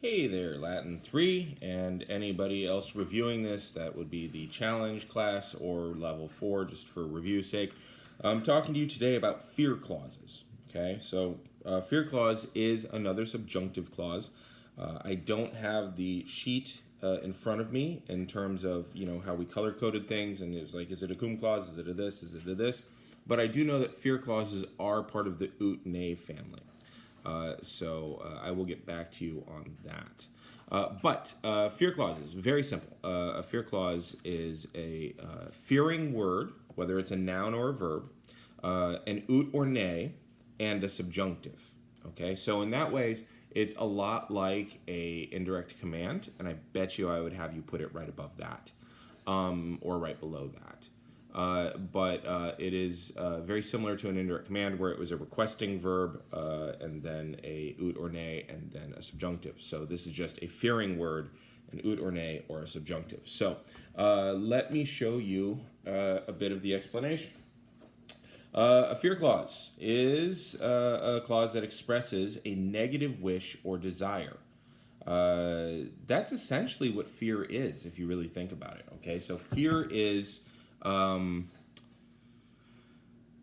Hey there, Latin 3, and anybody else reviewing this, that would be the challenge class or level 4, just for review's sake. I'm talking to you today about fear clauses. Okay, so fear clause is another subjunctive clause. I don't have the sheet in front of me in terms of, how we color coded things, and it's like, is it a cum clause, is it a this, is it a this? But I do know that fear clauses are part of the ut ne family. So I will get back to you on that. But fear clauses, very simple. A fear clause is a fearing word, whether it's a noun or a verb, an ut or ne, and a subjunctive. Okay, so in that way, it's a lot like a indirect command, and I bet you I would have you put it right above that, or right below that. But it is very similar to an indirect command where it was a requesting verb and then a ut or ne and then a subjunctive. So this is just a fearing word, an ut or ne or a subjunctive. So let me show you a bit of the explanation. A fear clause is a clause that expresses a negative wish or desire. That's essentially what fear is, if you really think about it. Okay, so fear is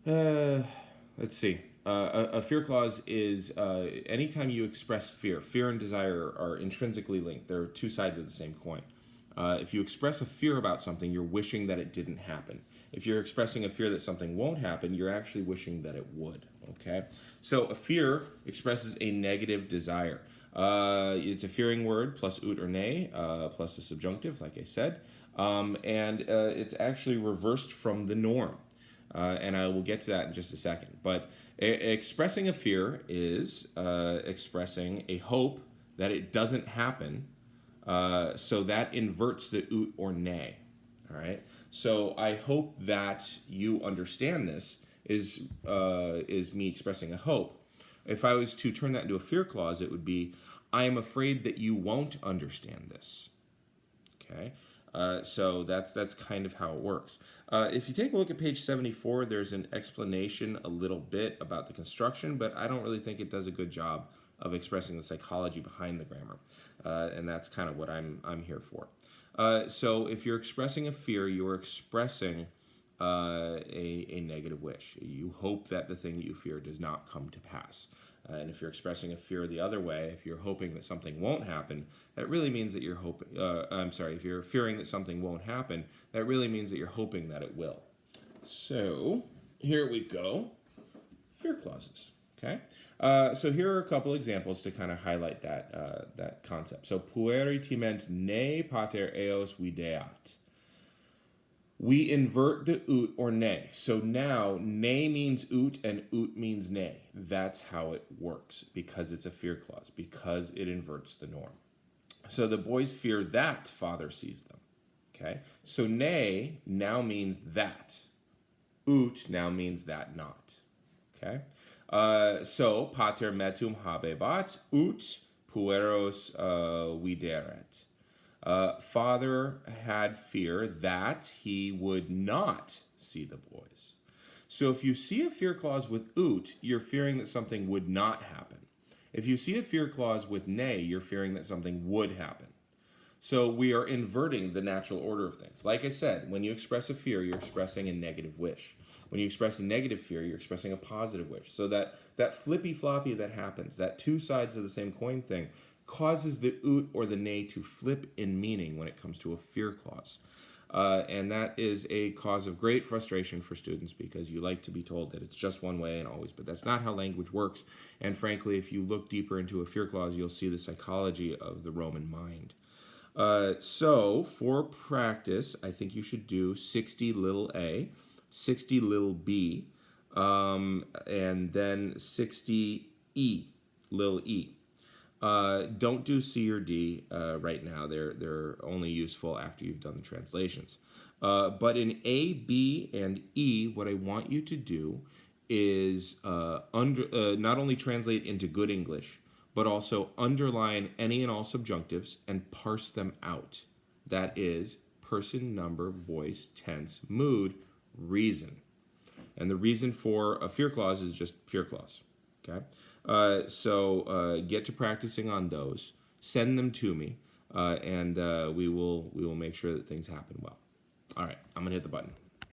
let's see. A fear clause is anytime you express fear. Fear and desire are intrinsically linked. They're two sides of the same coin. If you express a fear about something, you're wishing that it didn't happen. If you're expressing a fear that something won't happen, you're actually wishing that it would. Okay? So a fear expresses a negative desire. It's a fearing word plus ut or ne plus a subjunctive, like I said. And it's actually reversed from the norm. And I will get to that in just a second. But expressing a fear is expressing a hope that it doesn't happen. So that inverts the ut or ne. All right. So I hope that you understand this is me expressing a hope. If I was to turn that into a fear clause, it would be, I am afraid that you won't understand this. Okay. So that's kind of how it works. If you take a look at page 74, there's an explanation a little bit about the construction, but I don't really think it does a good job of expressing the psychology behind the grammar, and that's kind of what I'm here for. So if you're expressing a fear, you're expressing a negative wish. You hope that the thing that you fear does not come to pass. And if you're expressing a fear the other way, if you're hoping that something won't happen, that really means that you're hoping, if you're fearing that something won't happen, that really means that you're hoping that it will. So, here we go. Fear clauses, okay? So here are a couple examples to kind of highlight that concept. So, pueritiment ne pater eos videat. We invert the ut or ne. So now ne means ut and ut means ne. That's how it works because it's a fear clause, because it inverts the norm. So the boys fear that father sees them. Okay? So ne now means that. Ut now means that not. Okay? So pater metum habebat ut pueros videret. Father had fear that he would not see the boys. So if you see a fear clause with ut, you're fearing that something would not happen. If you see a fear clause with ne, you're fearing that something would happen. So we are inverting the natural order of things. Like I said, when you express a fear, you're expressing a negative wish. When you express a negative fear, you're expressing a positive wish. So that flippy-floppy that happens, that two sides of the same coin thing, causes the ut or the ne to flip in meaning when it comes to a fear clause. And that is a cause of great frustration for students because you like to be told that it's just one way and always, but that's not how language works. And frankly, if you look deeper into a fear clause, you'll see the psychology of the Roman mind. So for practice, I think you should do 60 little a, 60 little b, and then 60 e, little e. Don't do C or D right now. They're only useful after you've done the translations. But in A, B, and E, what I want you to do is not only translate into good English, but also underline any and all subjunctives and parse them out. That is person, number, voice, tense, mood, reason. And the reason for a fear clause is just fear clause. Okay? So get to practicing on those. send them to me, and we will make sure that things happen well. All right, I'm gonna hit the button.